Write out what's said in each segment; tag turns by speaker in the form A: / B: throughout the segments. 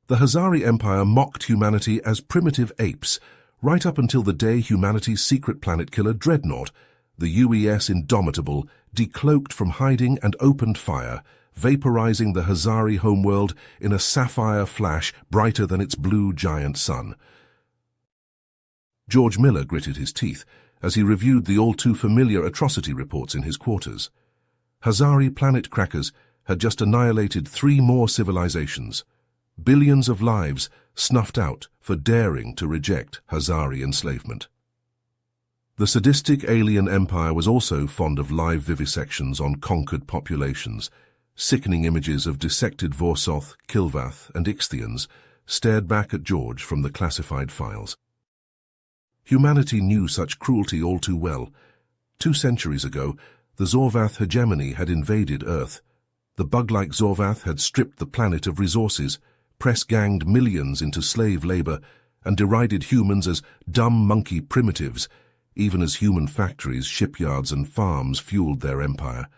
A: The Hazari Empire mocked humanity as primitive apes, right up until the day humanity's secret planet killer Dreadnought, the UES Indomitable, decloaked from hiding and opened fire, vaporizing the Hazari homeworld in a sapphire flash brighter than its blue giant sun. George Miller gritted his teeth as he reviewed the all-too-familiar atrocity reports in his quarters. Hazari planet crackers had just annihilated 3 more civilizations. Billions of lives snuffed out for daring to reject Hazari enslavement. The sadistic alien empire was also fond of live vivisections on conquered populations. Sickening images of dissected Vorsoth, Kilvath, and Ixthians stared back at George from the classified files. Humanity knew such cruelty all too well. 2 centuries ago, the Zorvath hegemony had invaded Earth. The bug-like Zorvath had stripped the planet of resources, press-ganged millions into slave labor, and derided humans as dumb monkey primitives, even as human factories, shipyards, and farms fueled their empire.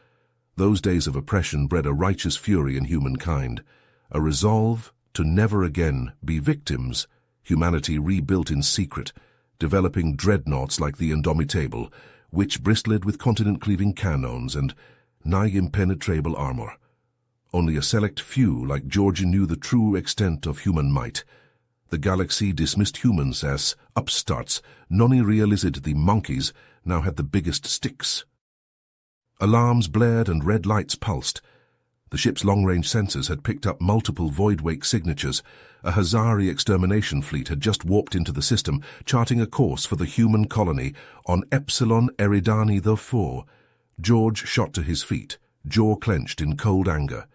A: Those days of oppression bred a righteous fury in humankind, a resolve to never again be victims. Humanity rebuilt in secret, developing dreadnoughts like the Indomitable, which bristled with continent-cleaving cannons and nigh impenetrable armor. Only a select few like George knew the true extent of human might. The galaxy dismissed humans as upstarts. None realized the monkeys now had the biggest sticks. Alarms blared and red lights pulsed. The ship's long-range sensors had picked up multiple void-wake signatures. A Hazari extermination fleet had just warped into the system, charting a course for the human colony on Epsilon Eridani IV. George shot to his feet, jaw clenched in cold anger.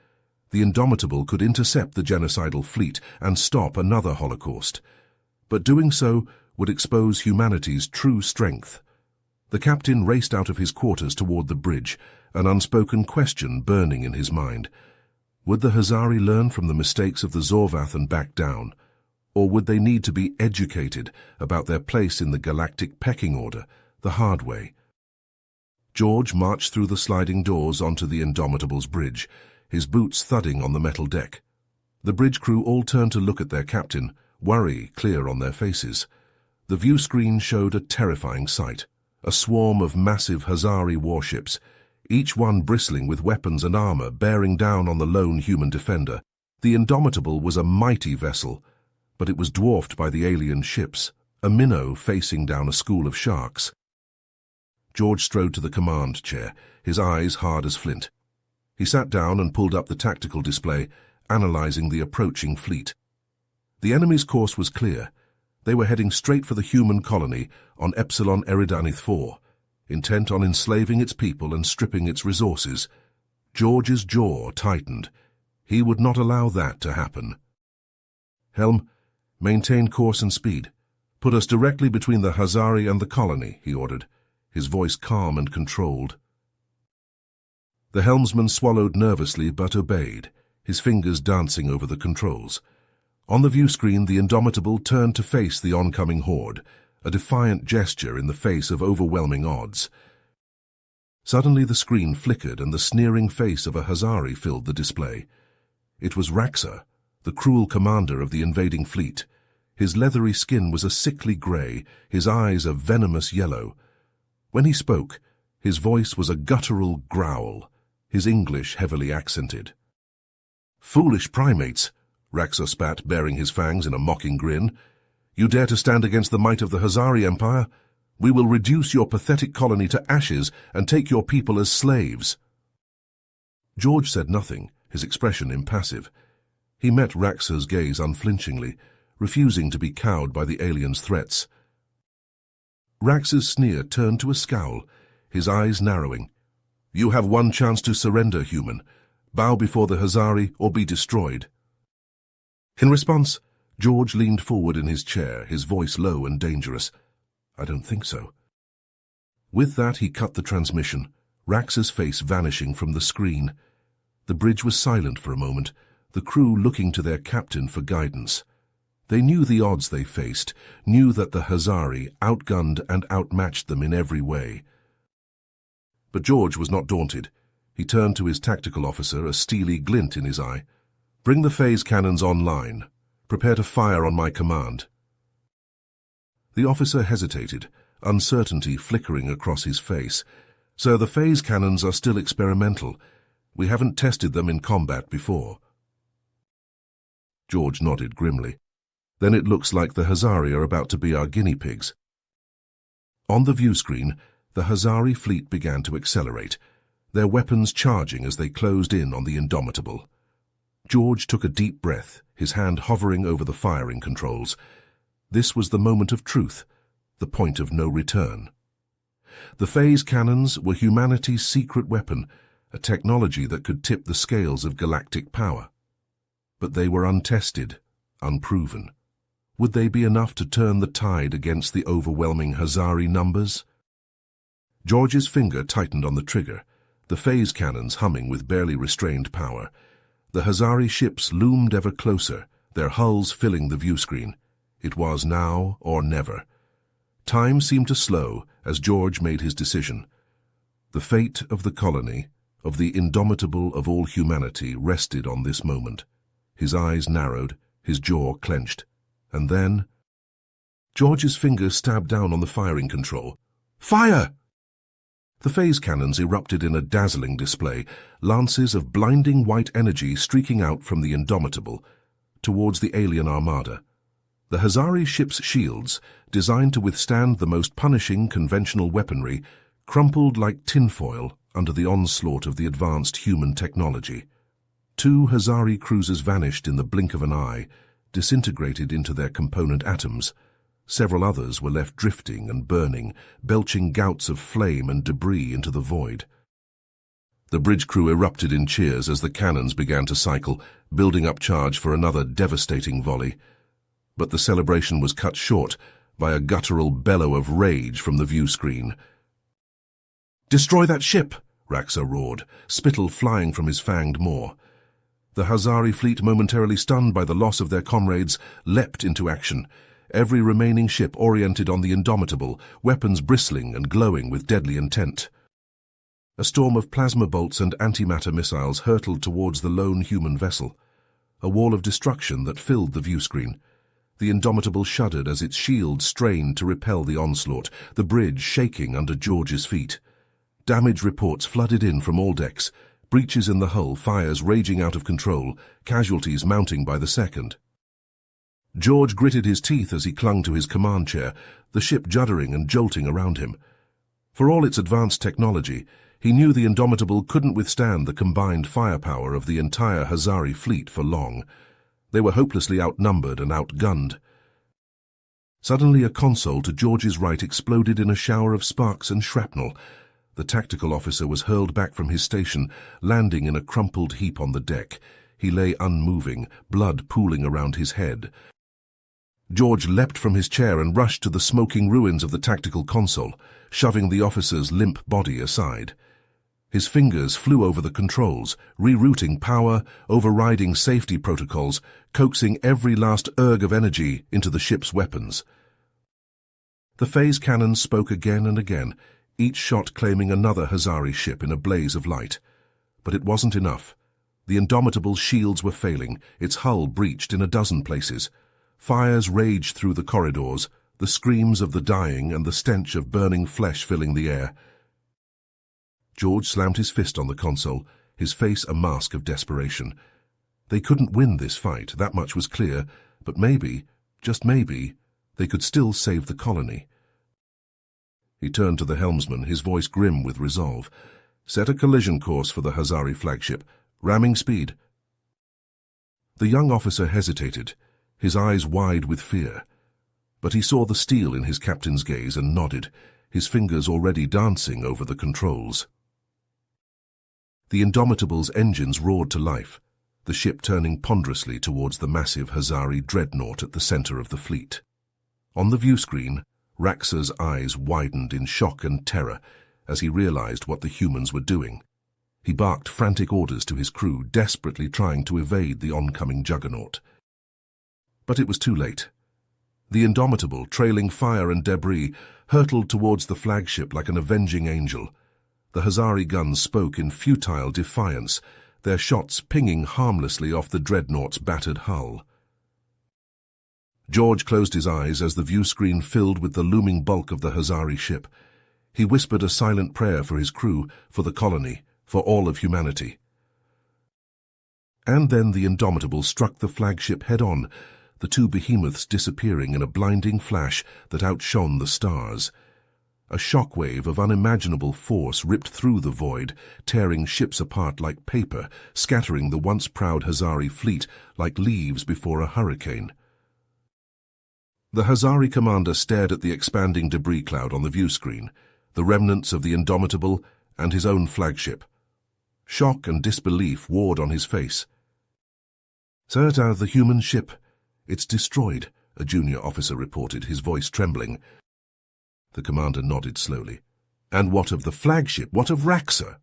A: The Indomitable could intercept the genocidal fleet and stop another Holocaust. But doing so would expose humanity's true strength. The captain raced out of his quarters toward the bridge, an unspoken question burning in his mind. Would the Hazari learn from the mistakes of the Zorvath and back down? Or would they need to be educated about their place in the galactic pecking order, the hard way? George marched through the sliding doors onto the Indomitable's bridge, his boots thudding on the metal deck. The bridge crew all turned to look at their captain, worry clear on their faces. The view screen showed a terrifying sight. A swarm of massive Hazari warships, each one bristling with weapons and armor bearing down on the lone human defender. The Indomitable was a mighty vessel, but it was dwarfed by the alien ships, a minnow facing down a school of sharks. George strode to the command chair, his eyes hard as flint. He sat down and pulled up the tactical display, analyzing the approaching fleet. The enemy's course was clear. They were heading straight for the human colony on Epsilon Eridani IV, intent on enslaving its people and stripping its resources. George's jaw tightened. He would not allow that to happen. "Helm, maintain course and speed. Put us directly between the Hazari and the colony," he ordered, his voice calm and controlled. The helmsman swallowed nervously but obeyed, his fingers dancing over the controls. On the view screen, the Indomitable turned to face the oncoming horde, a defiant gesture in the face of overwhelming odds. Suddenly the screen flickered and the sneering face of a Hazari filled the display. It was Raxa, the cruel commander of the invading fleet. His leathery skin was a sickly gray, his eyes a venomous yellow. When he spoke, his voice was a guttural growl, his English heavily accented. "Foolish primates," Raxa spat, baring his fangs in a mocking grin. "You dare to stand against the might of the Hazari Empire? We will reduce your pathetic colony to ashes and take your people as slaves." George said nothing, his expression impassive. He met Raxa's gaze unflinchingly, refusing to be cowed by the alien's threats. Raxa's sneer turned to a scowl, his eyes narrowing. "You have one chance to surrender, human. Bow before the Hazari or be destroyed." In response, George leaned forward in his chair, his voice low and dangerous. "I don't think so." With that, he cut the transmission, Raxa's face vanishing from the screen. The bridge was silent for a moment, the crew looking to their captain for guidance. They knew the odds they faced, knew that the Hazari outgunned and outmatched them in every way. But George was not daunted. He turned to his tactical officer, a steely glint in his eye. "Bring the phase cannons online. Prepare to fire on my command." The officer hesitated, uncertainty flickering across his face. "Sir, the phase cannons are still experimental. We haven't tested them in combat before." George nodded grimly. "Then it looks like the Hazari are about to be our guinea pigs." On the view screen, the Hazari fleet began to accelerate, their weapons charging as they closed in on the Indomitable. George took a deep breath, his hand hovering over the firing controls. This was the moment of truth, the point of no return. The phase cannons were humanity's secret weapon, a technology that could tip the scales of galactic power. But they were untested, unproven. Would they be enough to turn the tide against the overwhelming Hazari numbers? George's finger tightened on the trigger, the phase cannons humming with barely restrained power. The Hazari ships loomed ever closer, their hulls filling the view screen. It was now or never. Time seemed to slow as George made his decision. The fate of the colony, of the Indomitable of all humanity, rested on this moment. His eyes narrowed, his jaw clenched. And then George's fingers stabbed down on the firing control. "Fire!" The phase cannons erupted in a dazzling display, lances of blinding white energy streaking out from the Indomitable towards the alien armada. The Hazari ship's shields, designed to withstand the most punishing conventional weaponry, crumpled like tinfoil under the onslaught of the advanced human technology. 2 Hazari cruisers vanished in the blink of an eye, disintegrated into their component atoms. Several others were left drifting and burning, belching gouts of flame and debris into the void. The bridge crew erupted in cheers as the cannons began to cycle, building up charge for another devastating volley. But the celebration was cut short by a guttural bellow of rage from the view screen. "Destroy that ship!" Raxa roared, spittle flying from his fanged maw. The Hazari fleet, momentarily stunned by the loss of their comrades, leapt into action. Every remaining ship oriented on the Indomitable, weapons bristling and glowing with deadly intent. A storm of plasma bolts and antimatter missiles hurtled towards the lone human vessel, a wall of destruction that filled the view screen. The Indomitable shuddered as its shield strained to repel the onslaught, the bridge shaking under George's feet. Damage reports flooded in from all decks, breaches in the hull, fires raging out of control, casualties mounting by the second. George gritted his teeth as he clung to his command chair, the ship juddering and jolting around him. For all its advanced technology, he knew the Indomitable couldn't withstand the combined firepower of the entire Hazari fleet for long. They were hopelessly outnumbered and outgunned. Suddenly a console to George's right exploded in a shower of sparks and shrapnel. The tactical officer was hurled back from his station, landing in a crumpled heap on the deck. He lay unmoving, blood pooling around his head. George leapt from his chair and rushed to the smoking ruins of the tactical console, shoving the officer's limp body aside. His fingers flew over the controls, rerouting power, overriding safety protocols, coaxing every last erg of energy into the ship's weapons. The phase cannons spoke again and again, each shot claiming another Hazari ship in a blaze of light. But it wasn't enough. The Indomitable's shields were failing, its hull breached in a dozen places. Fires raged through the corridors, the screams of the dying and the stench of burning flesh filling the air. George slammed his fist on the console, his face a mask of desperation. They couldn't win this fight, that much was clear, but maybe, just maybe, they could still save the colony. He turned to the helmsman, his voice grim with resolve. "Set a collision course for the Hazari flagship. Ramming speed." The young officer hesitated, his eyes wide with fear. But he saw the steel in his captain's gaze and nodded, his fingers already dancing over the controls. The Indomitable's engines roared to life, the ship turning ponderously towards the massive Hazari Dreadnought at the center of the fleet. On the view screen, Raxa's eyes widened in shock and terror as he realized what the humans were doing. He barked frantic orders to his crew, desperately trying to evade the oncoming juggernaut. But it was too late. The Indomitable, trailing fire and debris, hurtled towards the flagship like an avenging angel. The Hazari guns spoke in futile defiance, their shots pinging harmlessly off the Dreadnought's battered hull. George closed his eyes as the view screen filled with the looming bulk of the Hazari ship. He whispered a silent prayer for his crew, for the colony, for all of humanity. And then the Indomitable struck the flagship head-on, the two behemoths disappearing in a blinding flash that outshone the stars. A shockwave of unimaginable force ripped through the void, tearing ships apart like paper, scattering the once proud Hazari fleet like leaves before a hurricane. The Hazari commander stared at the expanding debris cloud on the view screen, the remnants of the Indomitable and his own flagship. Shock and disbelief warred on his face. "Sir, the human ship. It's destroyed," a junior officer reported, his voice trembling. The commander nodded slowly. "And what of the flagship? What of Raxa?"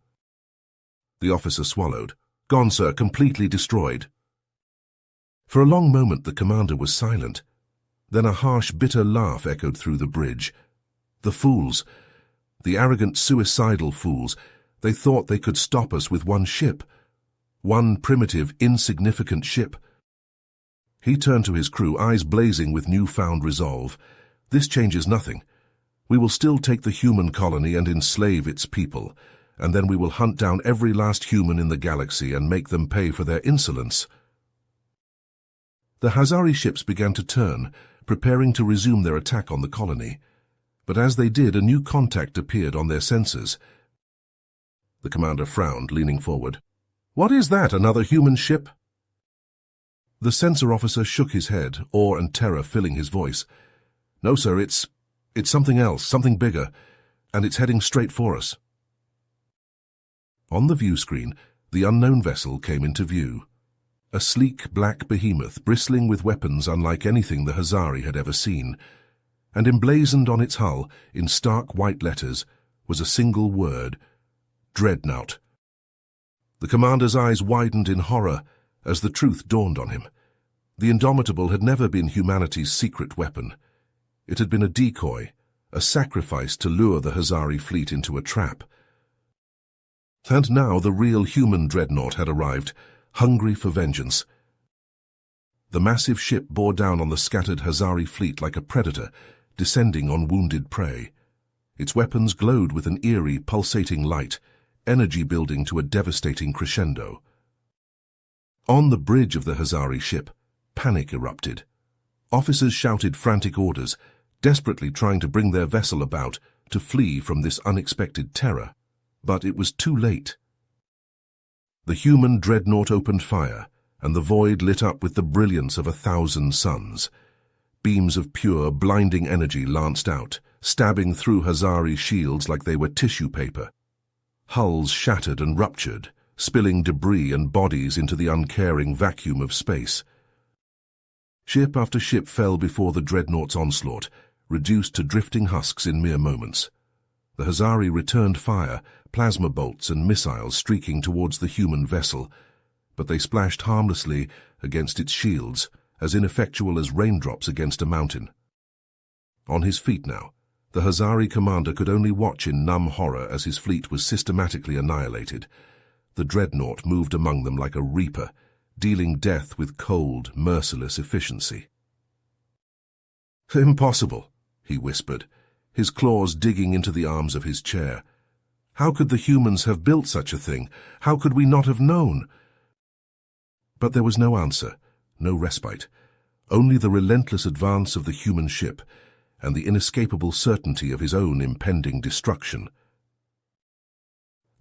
A: The officer swallowed. "Gone, sir, completely destroyed." For a long moment the commander was silent. Then a harsh, bitter laugh echoed through the bridge. "The fools! The arrogant, suicidal fools! They thought they could stop us with one ship. One primitive, insignificant ship." He turned to his crew, eyes blazing with newfound resolve. "This changes nothing. We will still take the human colony and enslave its people, and then we will hunt down every last human in the galaxy and make them pay for their insolence." The Hazari ships began to turn, preparing to resume their attack on the colony. But as they did, a new contact appeared on their sensors. The commander frowned, leaning forward. "What is that, another human ship?" The sensor officer shook his head, awe and terror filling his voice. "No, sir, it's something else, something bigger, and it's heading straight for us." On the view screen, the unknown vessel came into view. A sleek black behemoth bristling with weapons unlike anything the Hazari had ever seen, and emblazoned on its hull, in stark white letters, was a single word: Dreadnought. The commander's eyes widened in horror as the truth dawned on him. The Indomitable had never been humanity's secret weapon. It had been a decoy, a sacrifice to lure the Hazari fleet into a trap. And now the real human Dreadnought had arrived, hungry for vengeance. The massive ship bore down on the scattered Hazari fleet like a predator, descending on wounded prey. Its weapons glowed with an eerie, pulsating light, energy building to a devastating crescendo. On the bridge of the Hazari ship, panic erupted. Officers shouted frantic orders, desperately trying to bring their vessel about to flee from this unexpected terror. But it was too late. The human Dreadnought opened fire, and the void lit up with the brilliance of 1,000 suns. Beams of pure, blinding energy lanced out, stabbing through Hazari shields like they were tissue paper. Hulls shattered and ruptured, spilling debris and bodies into the uncaring vacuum of space. Ship after ship fell before the Dreadnought's onslaught, reduced to drifting husks in mere moments. The Hazari returned fire, plasma bolts and missiles streaking towards the human vessel, but they splashed harmlessly against its shields, as ineffectual as raindrops against a mountain. On his feet now, the Hazari commander could only watch in numb horror as his fleet was systematically annihilated. The Dreadnought moved among them like a reaper, dealing death with cold, merciless efficiency. "Impossible," he whispered, his claws digging into the arms of his chair. "How could the humans have built such a thing? How could we not have known?" But there was no answer, no respite, only the relentless advance of the human ship and the inescapable certainty of his own impending destruction.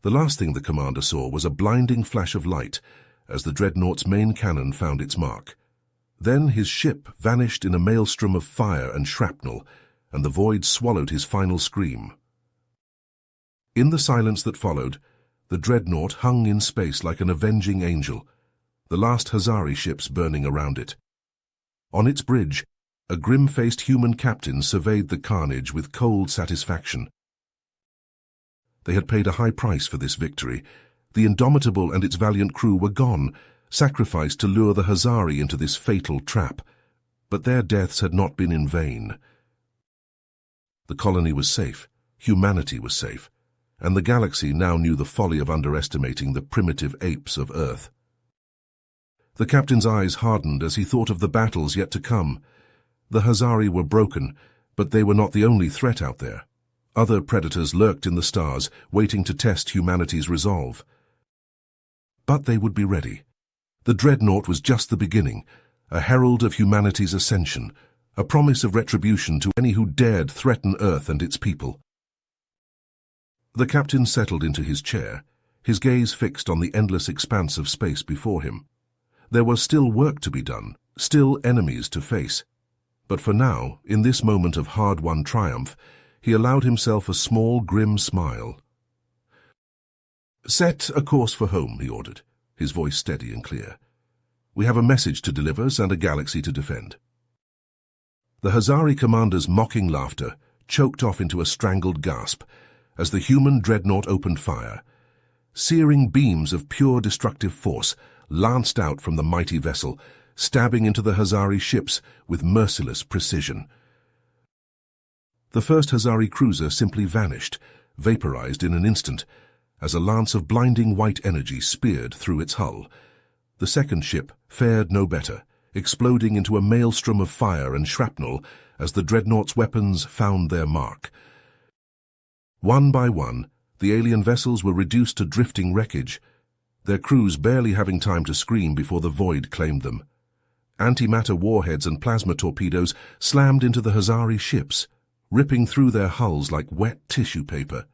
A: The last thing the commander saw was a blinding flash of light as the Dreadnought's main cannon found its mark. Then his ship vanished in a maelstrom of fire and shrapnel, and the void swallowed his final scream. In the silence that followed, the Dreadnought hung in space like an avenging angel, the last Hazari ships burning around it. On its bridge, a grim-faced human captain surveyed the carnage with cold satisfaction. They had paid a high price for this victory. The Indomitable and its valiant crew were gone, sacrificed to lure the Hazari into this fatal trap. But their deaths had not been in vain. The colony was safe, humanity was safe, and the galaxy now knew the folly of underestimating the primitive apes of Earth. The captain's eyes hardened as he thought of the battles yet to come. The Hazari were broken, but they were not the only threat out there. Other predators lurked in the stars, waiting to test humanity's resolve. But they would be ready. The Dreadnought was just the beginning, a herald of humanity's ascension, a promise of retribution to any who dared threaten Earth and its people. The captain settled into his chair, his gaze fixed on the endless expanse of space before him. There was still work to be done, still enemies to face. But for now, in this moment of hard-won triumph, he allowed himself a small, grim smile. "Set a course for home," he ordered, his voice steady and clear. "We have a message to deliver and a galaxy to defend." The Hazari commander's mocking laughter choked off into a strangled gasp as the human dreadnought opened fire. Searing beams of pure destructive force lanced out from the mighty vessel, stabbing into the Hazari ships with merciless precision. The first Hazari cruiser simply vanished, vaporized in an instant, as a lance of blinding white energy speared through its hull. The second ship fared no better, exploding into a maelstrom of fire and shrapnel as the Dreadnought's weapons found their mark. One by one, the alien vessels were reduced to drifting wreckage, their crews barely having time to scream before the void claimed them. Antimatter warheads and plasma torpedoes slammed into the Hazari ships, ripping through their hulls like wet tissue paper.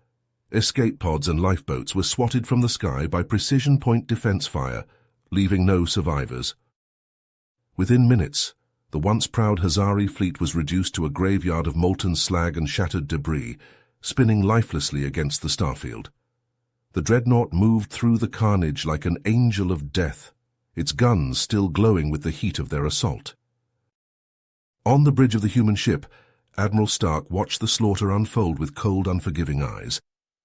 A: Escape pods and lifeboats were swatted from the sky by precision point defense fire, leaving no survivors. Within minutes, the once proud Hazari fleet was reduced to a graveyard of molten slag and shattered debris, spinning lifelessly against the starfield. The Dreadnought moved through the carnage like an angel of death, its guns still glowing with the heat of their assault. On the bridge of the human ship, Admiral Stark watched the slaughter unfold with cold, unforgiving eyes.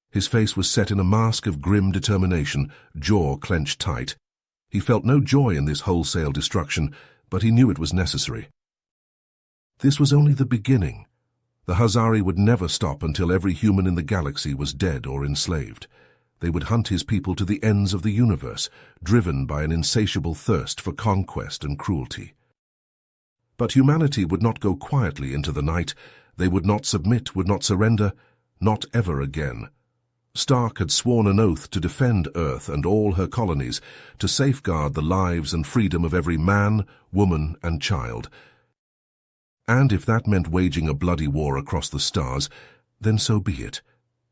A: His face was set in a mask of grim determination, jaw clenched tight. He felt no joy in this wholesale destruction, but he knew it was necessary. This was only the beginning. The Hazari would never stop until every human in the galaxy was dead or enslaved. They would hunt his people to the ends of the universe, driven by an insatiable thirst for conquest and cruelty. But humanity would not go quietly into the night. They would not submit, would not surrender, not ever again. Stark had sworn an oath to defend Earth and all her colonies, to safeguard the lives and freedom of every man, woman, and child. And if that meant waging a bloody war across the stars, then so be it.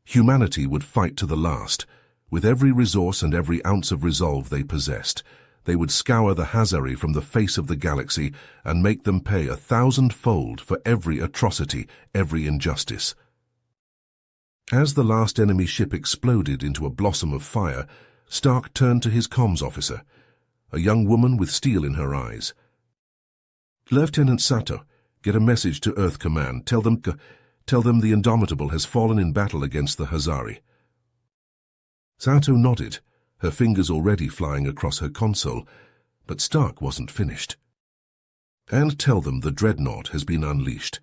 A: Humanity would fight to the last. With every resource and every ounce of resolve they possessed, they would scour the Hazari from the face of the galaxy and make them pay 1,000-fold for every atrocity, every injustice. As the last enemy ship exploded into a blossom of fire, Stark turned to his comms officer, a young woman with steel in her eyes. "Lieutenant Sato, get a message to Earth Command. Tell them the Indomitable has fallen in battle against the Hazari." Sato nodded, her fingers already flying across her console, but Stark wasn't finished. "And tell them the Dreadnought has been unleashed.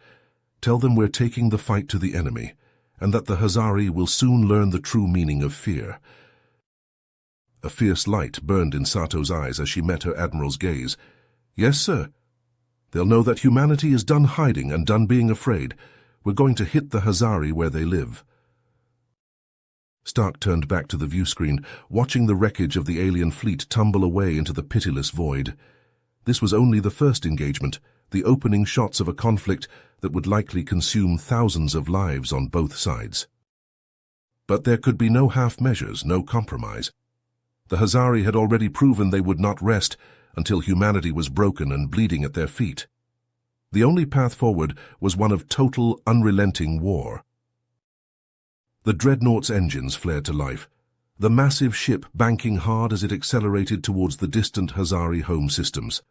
A: Tell them we're taking the fight to the enemy, and that the Hazari will soon learn the true meaning of fear." A fierce light burned in Sato's eyes as she met her admiral's gaze. "Yes, sir. They'll know that humanity is done hiding and done being afraid. We're going to hit the Hazari where they live." Stark turned back to the viewscreen, watching the wreckage of the alien fleet tumble away into the pitiless void. This was only the first engagement, the opening shots of a conflict that would likely consume thousands of lives on both sides. But there could be no half measures, no compromise. The Hazari had already proven they would not rest until humanity was broken and bleeding at their feet. The only path forward was one of total, unrelenting war. The Dreadnought's engines flared to life, the massive ship banking hard as it accelerated towards the distant Hazari home systems,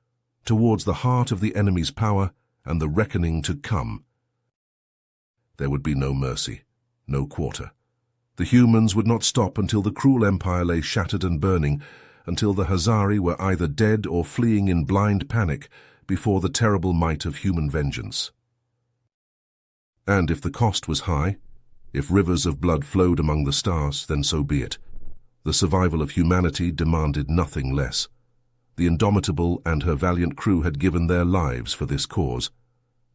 A: towards the heart of the enemy's power and the reckoning to come. There would be no mercy, no quarter. The humans would not stop until the cruel empire lay shattered and burning, until the Hazari were either dead or fleeing in blind panic before the terrible might of human vengeance. And if the cost was high, if rivers of blood flowed among the stars, then so be it. The survival of humanity demanded nothing less. The Indomitable and her valiant crew had given their lives for this cause.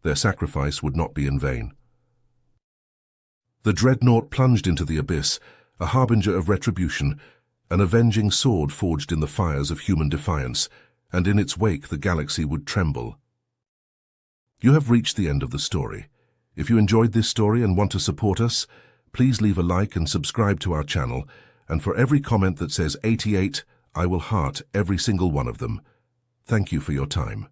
A: their sacrifice would not be in vain. The Dreadnought plunged into the abyss, a harbinger of retribution, an avenging sword forged in the fires of human defiance, and in its wake the galaxy would tremble. You have reached the end of the story. If you enjoyed this story and want to support us, please leave a like and subscribe to our channel, and for every comment that says 88, I will heart every single one of them. Thank you for your time.